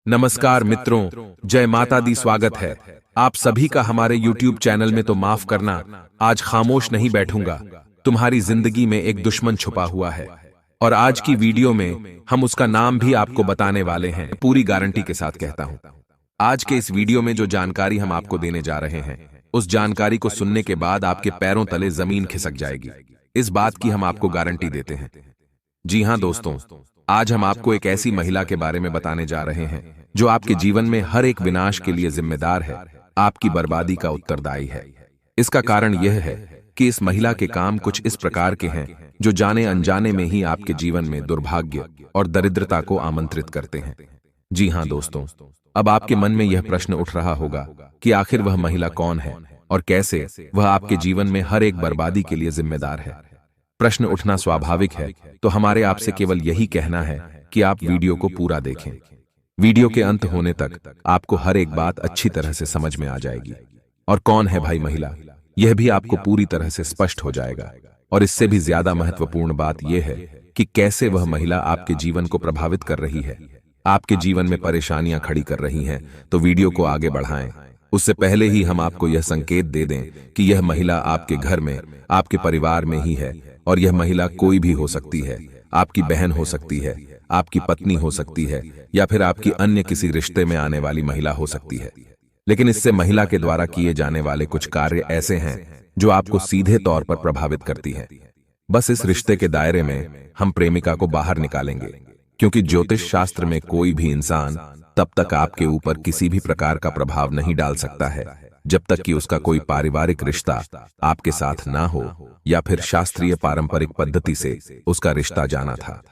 नमस्कार मित्रों, जय माता दी। स्वागत है आप सभी का हमारे YouTube चैनल में। तो माफ करना, आज खामोश नहीं बैठूंगा। तुम्हारी जिंदगी में एक दुश्मन छुपा हुआ है और आज की वीडियो में हम उसका नाम भी आपको बताने वाले हैं। पूरी गारंटी के साथ कहता हूं, आज के इस वीडियो में जो जानकारी हम आपको देने जा रहे हैं, उस जानकारी को सुनने के बाद आपके पैरों तले जमीन खिसक जाएगी। इस बात की हम आपको गारंटी देते हैं। जी हां दोस्तों, आज हम आपको एक ऐसी महिला के बारे में बताने जा रहे हैं जो आपके जीवन में हर एक विनाश के लिए जिम्मेदार है, आपकी बर्बादी का उत्तरदायी है। इसका कारण यह है कि इस महिला के काम कुछ इस प्रकार के हैं जो जाने अनजाने में ही आपके जीवन में दुर्भाग्य और दरिद्रता को आमंत्रित करते हैं। जी हां दोस्तों, अब आपके मन में यह प्रश्न उठ रहा होगा कि आखिर वह महिला कौन है और कैसे वह आपके जीवन में हर एक बर्बादी के लिए जिम्मेदार है। प्रश्न उठना स्वाभाविक है, तो हमारे आपसे केवल यही कहना है कि आप वीडियो को पूरा देखें। वीडियो के अंत होने तक आपको हर एक बात अच्छी तरह से समझ में आ जाएगी। और कौन है भाई महिला, यह भी आपको पूरी तरह से स्पष्ट हो जाएगा। और इससे भी ज्यादा महत्वपूर्ण बात यह है कि कैसे वह महिला आपके जीवन को प्रभावित कर रही है, आपके जीवन में परेशानियां खड़ी कर रही हैं। तो वीडियो को आगे बढ़ाएं। उससे पहले ही हम आपको यह संकेत दे दें कि यह महिला आपके घर में, आपके परिवार में ही है। और यह महिला कोई भी हो सकती है, आपकी बहन हो सकती है, आपकी पत्नी हो सकती है, या फिर आपकी अन्य किसी रिश्ते में आने वाली महिला हो सकती है। लेकिन इससे महिला के द्वारा किए जाने वाले कुछ कार्य ऐसे हैं जो आपको सीधे तौर पर प्रभावित करती है। बस इस रिश्ते के दायरे में हम प्रेमिका को बाहर निकालेंगे, क्योंकि ज्योतिष शास्त्र में कोई भी इंसान तब तक आपके ऊपर किसी भी प्रकार का प्रभाव नहीं डाल सकता है जब तक कि उसका कोई पारिवारिक रिश्ता आपके साथ ना हो, या फिर शास्त्रीय पारंपरिक पद्धति से उसका रिश्ता जाना था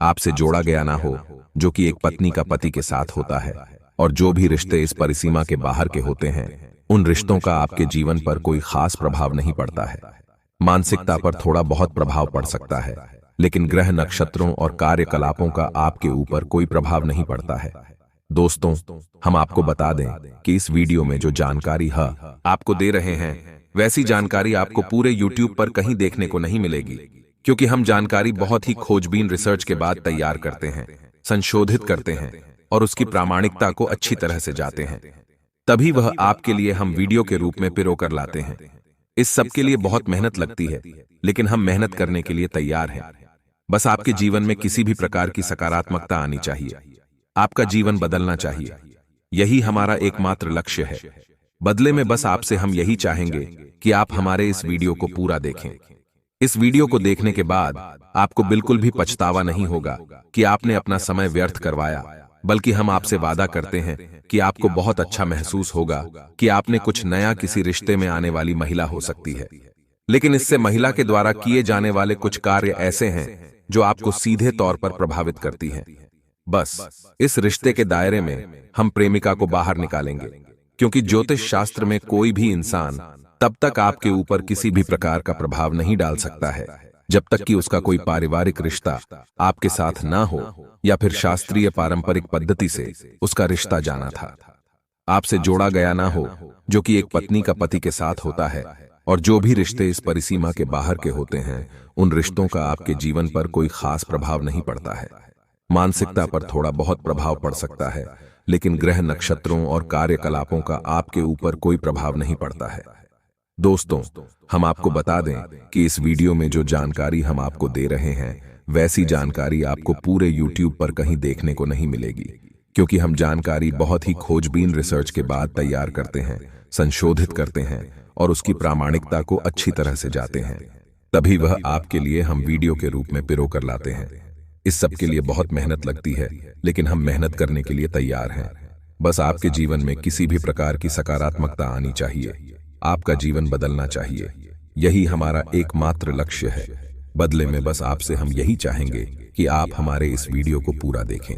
आपसे जोड़ा गया ना हो, जो कि एक पत्नी का पति के साथ होता है। और जो भी रिश्ते इस परिसीमा के बाहर के होते हैं, उन रिश्तों का आपके जीवन पर कोई खास प्रभाव नहीं पड़ता है। मानसिकता पर थोड़ा बहुत प्रभाव पड़ सकता है, लेकिन ग्रह नक्षत्रों और कार्यकलापों का आपके ऊपर कोई प्रभाव नहीं पड़ता है। दोस्तों, हम आपको बता दें कि इस वीडियो में जो जानकारी आपको दे रहे हैं, वैसी जानकारी आपको पूरे YouTube पर कहीं देखने को नहीं मिलेगी, क्योंकि हम जानकारी बहुत ही खोजबीन रिसर्च के बाद तैयार करते हैं, संशोधित करते हैं और उसकी प्रामाणिकता को अच्छी तरह से जाते हैं। तभी वह आपके लिए हम वीडियो के रूप में पिरो कर लाते हैं। इस सब के लिए बहुत मेहनत लगती है, लेकिन हम मेहनत करने के लिए तैयार हैं। बस आपके जीवन में किसी भी प्रकार की सकारात्मकता आनी चाहिए, आपका जीवन बदलना चाहिए। यही हमारा एकमात्र लक्ष्य है। बदले में बस आपसे हम यही चाहेंगे कि आप हमारे इस वीडियो को पूरा देखें। इस वीडियो को देखने के बाद आपको बिल्कुल भी पछतावा नहीं होगा कि आपने अपना समय व्यर्थ करवाया, बल्कि हम आपसे वादा करते हैं कि आपको बहुत अच्छा महसूस होगा कि आपने कुछ नया किसी रिश्ते में आने वाली महिला हो सकती है। लेकिन इससे महिला के द्वारा किए जाने वाले कुछ कार्य ऐसे हैं जो आपको सीधे तौर पर प्रभावित करती हैं। बस इस रिश्ते के दायरे में हम प्रेमिका को बाहर निकालेंगे, क्योंकि ज्योतिष शास्त्र में कोई भी इंसान तब तक आपके ऊपर किसी भी प्रकार का प्रभाव नहीं डाल सकता है जब तक कि उसका कोई पारिवारिक रिश्ता आपके साथ ना हो, या फिर शास्त्रीय पारंपरिक पद्धति से उसका रिश्ता जाना था आपसे जोड़ा गया ना हो, जो कि एक पत्नी का पति के साथ होता है। और जो भी रिश्ते इस परिसीमा के बाहर के होते हैं, उन रिश्तों का आपके जीवन पर कोई खास प्रभाव नहीं पड़ता है। मानसिकता पर थोड़ा बहुत प्रभाव पड़ सकता है, लेकिन ग्रह नक्षत्रों और कार्यकलापों का आपके ऊपर कोई प्रभाव नहीं पड़ता है। दोस्तों, हम आपको बता दें कि इस वीडियो में जो जानकारी हम आपको दे रहे हैं, वैसी जानकारी आपको पूरे YouTube पर कहीं देखने को नहीं मिलेगी, क्योंकि हम जानकारी बहुत ही खोजबीन रिसर्च के बाद तैयार करते हैं, संशोधित करते हैं और उसकी प्रामाणिकता को अच्छी तरह से जाते हैं। तभी वह आपके लिए हम वीडियो के रूप में पिरो कर लाते हैं। इस सब के लिए बहुत मेहनत लगती है, लेकिन हम मेहनत करने के लिए तैयार हैं। बस आपके जीवन में किसी भी प्रकार की सकारात्मकता आनी चाहिए, आपका जीवन बदलना चाहिए। यही हमारा एकमात्र लक्ष्य है। बदले में बस आपसे हम यही चाहेंगे कि आप हमारे इस वीडियो को पूरा देखें।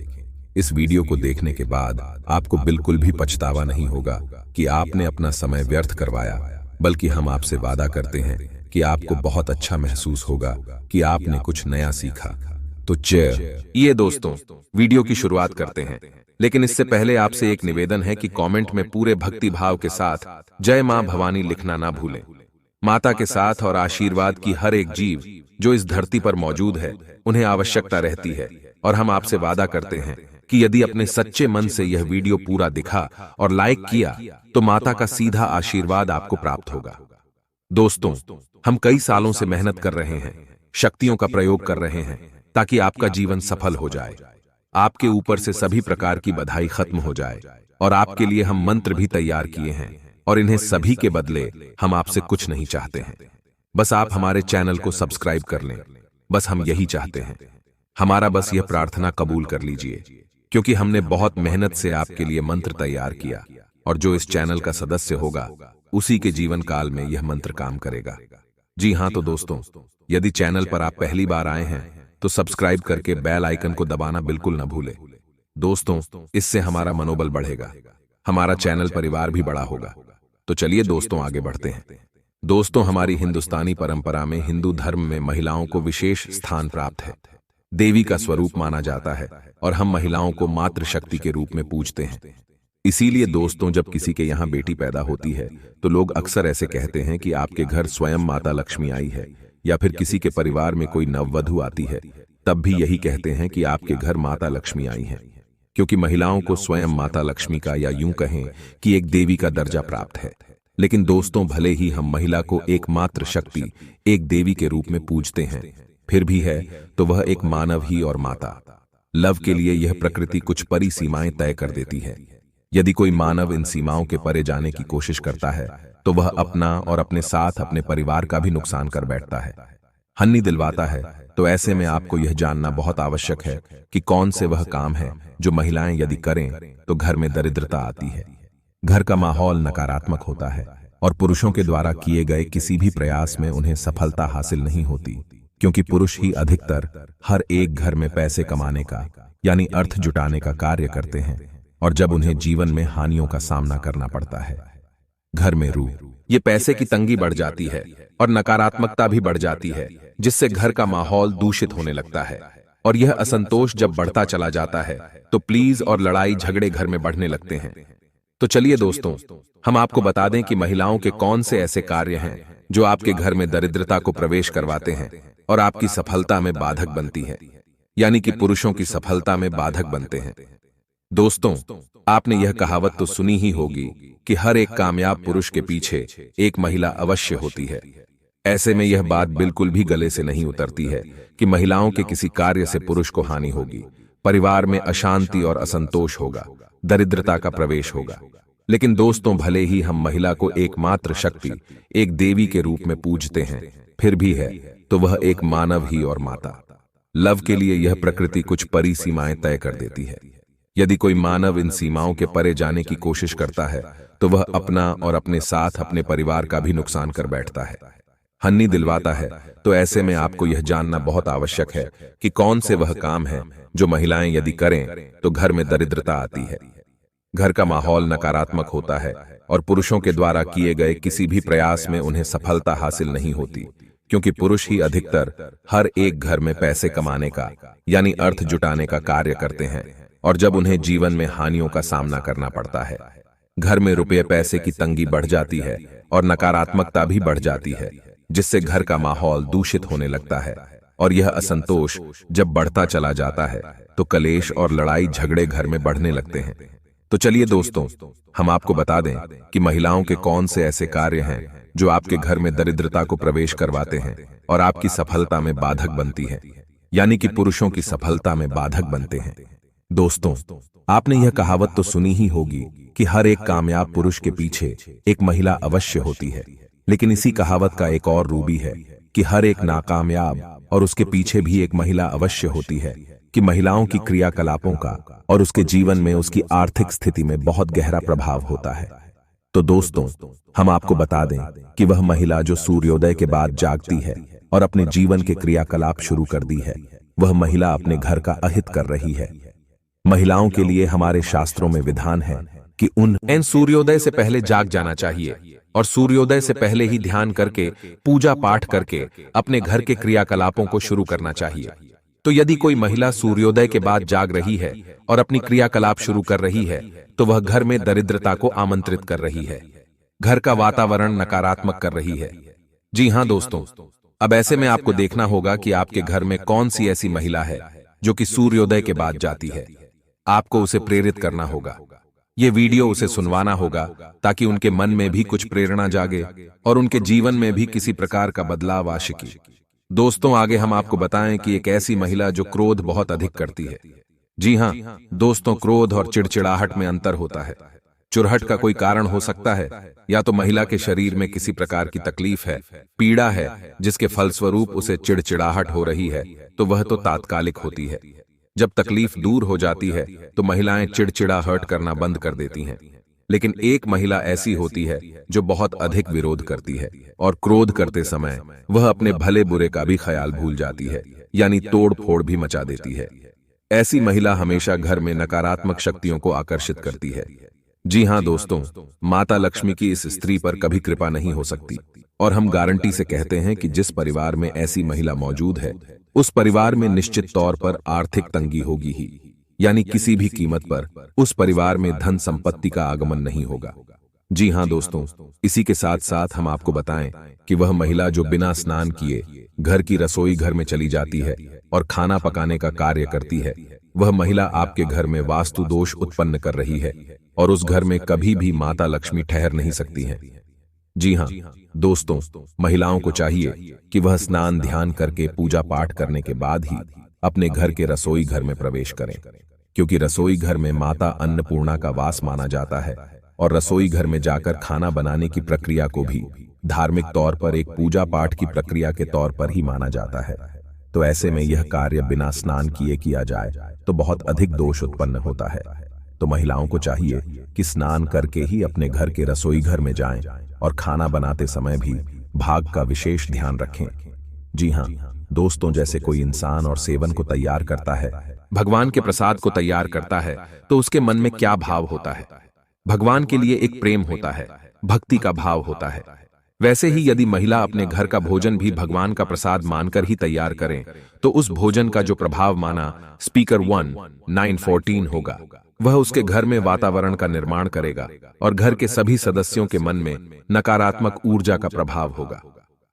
इस वीडियो को देखने के बाद आपको बिल्कुल भी पछतावा नहीं होगा कि आपने अपना समय व्यर्थ करवाया, बल्कि हम आपसे वादा करते हैं कि आपको बहुत अच्छा महसूस होगा कि आपने कुछ नया सीखा। तो ये दोस्तों, वीडियो की शुरुआत करते हैं। लेकिन इससे पहले आपसे एक निवेदन है कि कमेंट में पूरे भक्ति भाव के साथ जय मां भवानी लिखना ना भूलें। माता के साथ और आशीर्वाद की हर एक जीव जो इस धरती पर मौजूद है, उन्हें आवश्यकता रहती है, और हम आपसे वादा करते हैं कि यदि अपने सच्चे मन से यह वीडियो पूरा दिखा और लाइक किया तो माता का सीधा आशीर्वाद आपको प्राप्त होगा। दोस्तों, हम कई सालों से मेहनत कर रहे हैं, शक्तियों का प्रयोग कर रहे हैं ताकि आपका जीवन सफल हो जाए, आपके ऊपर से सभी प्रकार की बधाई खत्म हो जाए। और आपके लिए हम मंत्र भी तैयार किए हैं और इन्हें सभी के बदले हम आपसे कुछ नहीं चाहते हैं। बस आप हमारे चैनल को सब्सक्राइब कर लें, बस हम यही चाहते हैं। हमारा बस यह प्रार्थना कबूल कर लीजिए, क्योंकि हमने बहुत मेहनत से आपके लिए मंत्र तैयार किया और जो इस चैनल का सदस्य होगा उसी के जीवन काल में यह मंत्र काम करेगा। जी हां, तो दोस्तों, यदि चैनल पर आप पहली बार आए हैं तो सब्सक्राइब करके बेल आइकन को दबाना बिल्कुल न भूलें। दोस्तों, इससे हमारा मनोबल बढ़ेगा, हमारा चैनल परिवार भी बड़ा होगा। तो चलिए दोस्तों, आगे बढ़ते हैं। दोस्तों, हमारी हिंदुस्तानी परंपरा में, हिंदू धर्म में महिलाओं को विशेष स्थान प्राप्त है। देवी का स्वरूप माना जाता है और हम महिलाओं को मातृशक्ति के रूप में पूजते हैं। इसीलिए दोस्तों, जब किसी के यहाँ बेटी पैदा होती है तो लोग अक्सर ऐसे कहते हैं कि आपके घर स्वयं माता लक्ष्मी आई है, या फिर किसी के परिवार में कोई नववधु आती है तब भी यही कहते हैं कि आपके घर माता लक्ष्मी आई है, क्योंकि महिलाओं को स्वयं माता लक्ष्मी का, या यूं कहें कि एक देवी का दर्जा प्राप्त है। लेकिन दोस्तों, भले ही हम महिला को एक मातृ शक्ति, एक देवी के रूप में पूजते हैं, फिर भी है तो वह एक मानव ही और माता। लव के लिए यह प्रकृति कुछ परी सीमाएं तय कर देती है। यदि कोई मानव इन सीमाओं के परे जाने की कोशिश करता है तो वह अपना और अपने साथ अपने परिवार का भी नुकसान कर बैठता है, हानि दिलवाता है। तो ऐसे में आपको यह जानना बहुत आवश्यक है कि कौन से वह काम है जो महिलाएं यदि करें तो घर में दरिद्रता आती है, घर का माहौल नकारात्मक होता है और पुरुषों के द्वारा किए गए किसी भी प्रयास में उन्हें सफलता हासिल नहीं होती, क्योंकि पुरुष ही अधिकतर हर एक घर में पैसे कमाने का, यानी अर्थ जुटाने का कार्य करते हैं। और जब उन्हें जीवन में हानियों का सामना करना पड़ता है, घर में ये पैसे की तंगी बढ़ जाती है और नकारात्मकता भी बढ़ जाती है, जिससे घर का माहौल दूषित होने लगता है। और यह असंतोष जब बढ़ता चला जाता है तो प्लीज और लड़ाई झगड़े घर में बढ़ने लगते हैं। तो चलिए दोस्तों, हम आपको बता दें कि महिलाओं के कौन से ऐसे कार्य हैं जो आपके घर में दरिद्रता को प्रवेश करवाते हैं और आपकी सफलता में बाधक बनती है, यानी कि पुरुषों की सफलता में बाधक बनते हैं। दोस्तों, आपने यह कहावत तो सुनी ही होगी कि हर एक कामयाब पुरुष के पीछे एक महिला अवश्य होती है। ऐसे में यह बात बिल्कुल भी गले से नहीं उतरती है कि महिलाओं के किसी कार्य से पुरुष को हानि होगी, परिवार में अशांति और असंतोष होगा, दरिद्रता का प्रवेश होगा। लेकिन दोस्तों, भले ही हम महिला को एकमात्र शक्ति, एक देवी के रूप में पूजते हैं, फिर भी है तो वह एक मानव ही और माता। लव के लिए यह प्रकृति कुछ परी सीमाएं तय कर देती है। यदि कोई मानव इन सीमाओं के परे जाने की कोशिश करता है तो वह अपना और अपने साथ अपने परिवार का भी नुकसान कर बैठता है, हानि दिलवाता है। तो ऐसे में आपको यह जानना बहुत आवश्यक है कि कौन से वह काम है जो महिलाएं यदि करें तो घर में दरिद्रता आती है, घर का माहौल नकारात्मक होता है और पुरुषों के द्वारा किए गए किसी भी प्रयास में उन्हें सफलता हासिल नहीं होती, क्योंकि पुरुष ही अधिकतर हर एक घर में पैसे कमाने का, यानी अर्थ जुटाने का कार्य करते हैं। और जब उन्हें जीवन में हानियों का सामना करना पड़ता है, घर में रुपये पैसे की तंगी बढ़ जाती है और नकारात्मकता भी बढ़ जाती है, जिससे घर का माहौल दूषित होने लगता है। और यह असंतोष जब बढ़ता चला जाता है तो कलेश और लड़ाई झगड़े घर में बढ़ने लगते हैं। तो चलिए दोस्तों, हम आपको बता दें कि महिलाओं के कौन से ऐसे कार्य हैं जो आपके घर में दरिद्रता को प्रवेश करवाते हैं और आपकी सफलता में बाधक बनती है, यानी कि पुरुषों की सफलता में बाधक बनते हैं। दोस्तों, आपने यह कहावत तो सुनी ही होगी कि हर एक कामयाब पुरुष के पीछे एक महिला अवश्य होती है। लेकिन इसी कहावत का एक और रूप भी है कि हर एक नाकामयाब और उसके पीछे भी एक महिला अवश्य होती है, कि महिलाओं की क्रियाकलापों का और उसके जीवन में, उसकी आर्थिक स्थिति में बहुत गहरा प्रभाव होता है। तो दोस्तों, हम आपको बता दें कि वह महिला जो सूर्योदय के बाद जागती है और अपने जीवन के क्रियाकलाप शुरू कर दी है, वह महिला अपने घर का अहित कर रही है। महिलाओं के लिए हमारे शास्त्रों में विधान है कि उन्हें सूर्योदय से पहले जाग जाना चाहिए और सूर्योदय से पहले ही ध्यान करके, पूजा पाठ करके अपने घर के क्रियाकलापों को शुरू करना चाहिए। तो यदि कोई महिला सूर्योदय के बाद जाग रही है और अपनी क्रियाकलाप शुरू कर रही है तो वह घर में दरिद्रता को आमंत्रित कर रही है, घर का वातावरण नकारात्मक कर रही है। जी हां दोस्तों, अब ऐसे में आपको देखना होगा कि आपके घर में कौन सी ऐसी महिला है जो कि सूर्योदय के बाद जाती है। आपको उसे प्रेरित करना होगा। ये वीडियो उसे सुनवाना होगा ताकि उनके मन में भी कुछ प्रेरणा जागे और उनके जीवन में भी किसी प्रकार का बदलाव आ सके। दोस्तों, आगे हम आपको बताएं कि एक ऐसी महिला जो क्रोध बहुत अधिक करती है। जी हां दोस्तों, क्रोध और चिड़चिड़ाहट में अंतर होता है। चुरहट का कोई कारण हो सकता है, या तो महिला के शरीर में किसी प्रकार की तकलीफ है, पीड़ा है, जिसके फलस्वरूप उसे चिड़चिड़ाहट हो रही है, तो वह तो तात्कालिक होती है। जब तकलीफ दूर हो जाती है तो महिलाएं चिड़चिड़ाहट करना बंद कर देती हैं। लेकिन एक महिला ऐसी होती है जो बहुत अधिक विरोध करती है, और क्रोध करते समय वह अपने भले बुरे का भी ख्याल भूल जाती है, यानी तोड़ फोड़ भी मचा देती है। ऐसी महिला हमेशा घर में नकारात्मक शक्तियों को आकर्षित करती है। जी हां दोस्तों, माता लक्ष्मी की इस स्त्री पर कभी कृपा नहीं हो सकती, और हम गारंटी से कहते हैं कि जिस परिवार में ऐसी महिला मौजूद है उस परिवार में निश्चित तौर पर आर्थिक तंगी होगी ही, यानी किसी भी कीमत पर उस परिवार में धन संपत्ति का आगमन नहीं होगा। जी हां दोस्तों, इसी के साथ साथ हम आपको बताएं कि वह महिला जो बिना स्नान किए घर की रसोई घर में चली जाती है और खाना पकाने का कार्य करती है, वह महिला आपके घर में वास्तु दोष उत्पन्न कर रही है, और उस घर में कभी भी माता लक्ष्मी ठहर नहीं सकती हैं। जी हां दोस्तों, महिलाओं को चाहिए कि वह स्नान ध्यान करके पूजा पाठ करने के बाद ही अपने घर के रसोई घर में प्रवेश करें, क्योंकि रसोई घर में माता अन्नपूर्णा का वास माना जाता है, और रसोई घर में जाकर खाना बनाने की प्रक्रिया को भी धार्मिक तौर पर एक पूजा पाठ की प्रक्रिया के तौर पर ही माना जाता है। तो ऐसे में यह कार्य बिना स्नान किए किया जाए तो बहुत अधिक दोष उत्पन्न होता है। तो महिलाओं को चाहिए कि स्नान करके ही अपने घर के रसोई घर में जाएं, और खाना बनाते समय भी भाग का विशेष ध्यान रखें। जी हां दोस्तों, जैसे कोई इंसान और सेवन को तैयार करता है, भगवान के प्रसाद को तैयार करता है, तो उसके मन में क्या भाव होता है? भगवान के लिए एक प्रेम होता है, भक्ति का भाव होता है। वैसे ही यदि महिला अपने घर का भोजन भी भगवान का प्रसाद मानकर ही तैयार करें, तो उस भोजन का जो प्रभाव माना स्पीकर 1:9:14 होगा, वह उसके घर में वातावरण का निर्माण करेगा, और घर के सभी सदस्यों के मन में नकारात्मक ऊर्जा का प्रभाव होगा।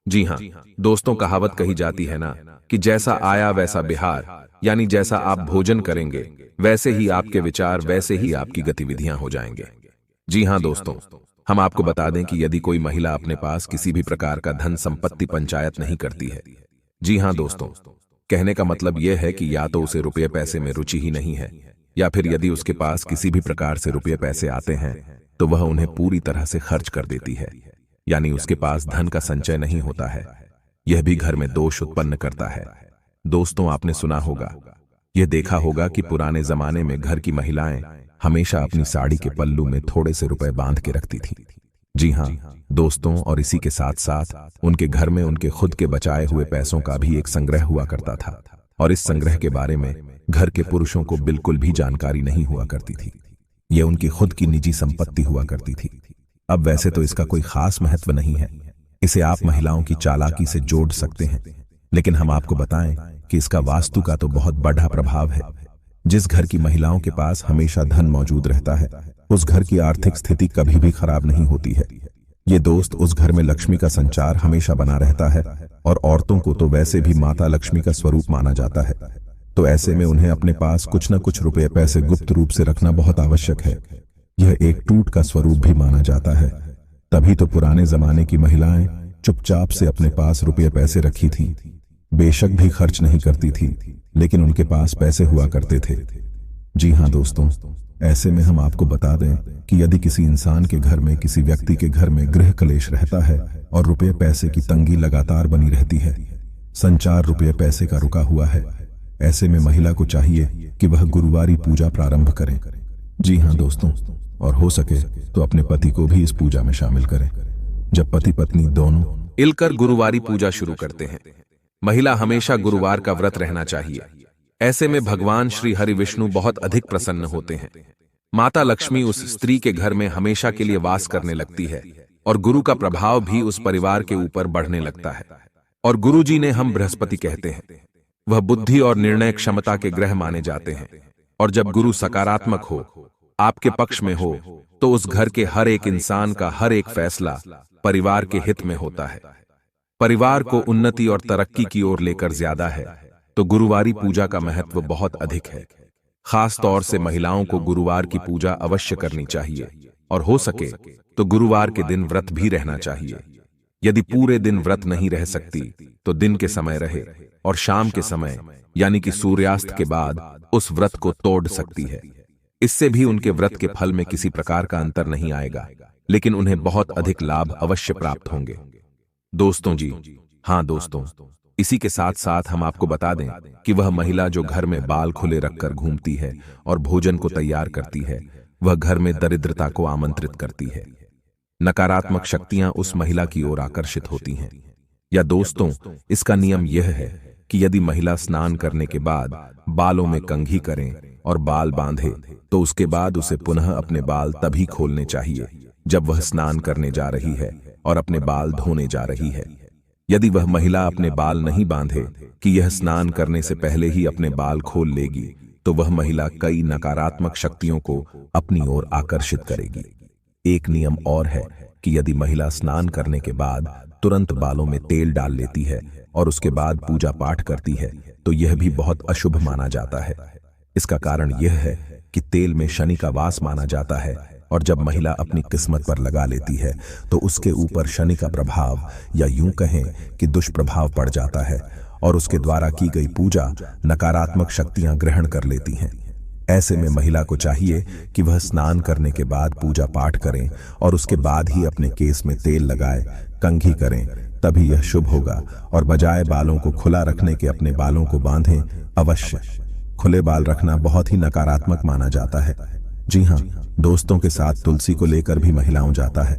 जी हां दोस्तों, कहावत कही जाती है ना कि जैसा आया वैसा बिहार, यानी जैसा आप भोजन करेंगे वैसे ही आपके विचार, वैसे ही आपकी गतिविधियां हो जाएंगे। जी हां दोस्तों, हम आपको बता दें कि यदि कोई महिला अपने पास किसी भी प्रकार का धन संपत्ति पंचायत नहीं करती है, जी हां दोस्तों, कहने का मतलब यह है कि या तो उसे रुपये पैसे में रुचि ही नहीं है, या फिर यदि उसके पास किसी भी प्रकार से रुपये पैसे आते हैं तो वह उन्हें पूरी तरह से खर्च कर देती है, यानी उसके पास धन का संचय नहीं होता है। यह भी घर में दोष उत्पन्न करता है। दोस्तों, आपने सुना होगा, यह देखा होगा कि पुराने जमाने में घर की महिलाएं हमेशा अपनी साड़ी के पल्लू में थोड़े से रुपए बांध के रखती थी। जी हां दोस्तों, और इसी के साथ साथ उनके घर में उनके खुद के बचाए हुए पैसों का भी एक संग्रह हुआ करता था, और इस संग्रह के बारे में घर के पुरुषों को बिल्कुल भी जानकारी नहीं हुआ करती थी। यह उनकी खुद की निजी संपत्ति हुआ करती थी। अब वैसे तो इसका कोई खास महत्व नहीं है, इसे आप महिलाओं की चालाकी से जोड़ सकते हैं, लेकिन हम आपको बताएं कि इसका वास्तु का तो बहुत बड़ा प्रभाव है। जिस घर की महिलाओं के पास हमेशा धन मौजूद रहता है, उस घर की आर्थिक स्थिति कभी भी खराब नहीं होती है। ये दोस्त, उस घर में लक्ष्मी का संचार हमेशा बना रहता है, और औरतों को तो वैसे भी माता लक्ष्मी का स्वरूप माना जाता है। तो ऐसे में उन्हें अपने पास कुछ न कुछ रुपए पैसे गुप्त रूप से रखना बहुत आवश्यक है। यह एक टूट का स्वरूप भी माना जाता है। तभी तो पुराने जमाने की महिलाएं चुपचाप से अपने पास रुपये पैसे रखी थी, बेशक भी खर्च नहीं करती थी, लेकिन उनके पास पैसे हुआ करते थे। जी हां दोस्तों, ऐसे में हम आपको बता दें कि यदि किसी इंसान के घर में, किसी व्यक्ति के घर में गृह कलेश रहता है और रुपये पैसे की तंगी लगातार बनी रहती है, संचार रुपये पैसे का रुका हुआ है, ऐसे में महिला को चाहिए कि वह गुरुवारी पूजा प्रारंभ करें। जी हां दोस्तों, और हो सके तो अपने पति को भी इस पूजा में शामिल करें। जब पति पत्नी दोनों मिलकर गुरुवारी पूजा शुरू करते हैं, महिला हमेशा गुरुवार का व्रत रहना चाहिए। ऐसे में भगवान श्री हरि विष्णु बहुत अधिक प्रसन्न होते हैं। माता लक्ष्मी उस स्त्री के घर में हमेशा के लिए वास करने लगती है, और गुरु का प्रभाव भी उस परिवार के ऊपर बढ़ने लगता है। और गुरु जी ने हम बृहस्पति कहते हैं, वह बुद्धि और निर्णय क्षमता के ग्रह माने जाते हैं। और जब गुरु सकारात्मक हो, आपके पक्ष में हो, तो उस घर के हर एक इंसान का हर एक फैसला परिवार के हित में होता है। परिवार को उन्नति और तरक्की की ओर लेकर ज्यादा है। तो गुरुवारी पूजा का महत्व बहुत अधिक है। खास तौर से महिलाओं को गुरुवार की पूजा अवश्य करनी चाहिए और हो सके तो गुरुवार के दिन व्रत भी रहना चाहिए। यदि पूरे दिन व्रत नहीं रह सकती तो दिन के समय रहे और शाम के समय यानी कि सूर्यास्त के बाद उस व्रत को तोड़ सकती है। इससे भी उनके व्रत के फल में किसी प्रकार का अंतर नहीं आएगा, लेकिन उन्हें बहुत अधिक लाभ अवश्य प्राप्त होंगे। दोस्तों जी, हाँ दोस्तों, इसी के साथ साथ हम आपको बता दें कि वह महिला जो घर में बाल खुले रखकर घूमती है और भोजन को तैयार करती है, वह घर में दरिद्रता को आमंत्रित करती है। नकारात्मक शक्तियां उस महिला की ओर आकर्षित होती हैं। या दोस्तों, इसका नियम यह है कि यदि महिला स्नान करने के बाद बालों में कंघी करें और बाल बांधे तो उसके बाद उसे पुनः अपने बाल तभी खोलने चाहिए जब वह स्नान करने जा रही है और अपने बाल धोने जा रही है। यदि वह महिला अपने बाल नहीं बांधे कि यह स्नान करने से पहले ही अपने बाल खोल लेगी तो वह महिला कई नकारात्मक शक्तियों को अपनी ओर आकर्षित करेगी। एक नियम और है कि यदि महिला स्नान करने के बाद तुरंत बालों में तेल डाल लेती है और उसके बाद पूजा पाठ करती है तो यह भी बहुत अशुभ माना जाता है। इसका कारण यह है कि तेल में शनि का वास माना जाता है और जब महिला अपनी किस्मत पर लगा लेती है तो उसके ऊपर शनि का प्रभाव या यूं कहें कि दुष्प्रभाव पड़ जाता है और उसके द्वारा की गई पूजा नकारात्मक शक्तियां ग्रहण कर लेती हैं। ऐसे में महिला को चाहिए कि वह स्नान करने के बाद पूजा पाठ करें और उसके बाद ही अपने केस में तेल लगाए, कंघी करें, तभी यह शुभ होगा। और बजाय बालों को खुला रखने के अपने बालों को बांधें अवश्य। खुले बाल रखना बहुत ही नकारात्मक माना जाता है। जी हाँ दोस्तों, के साथ तुलसी को लेकर भी महिलाओं जाता है।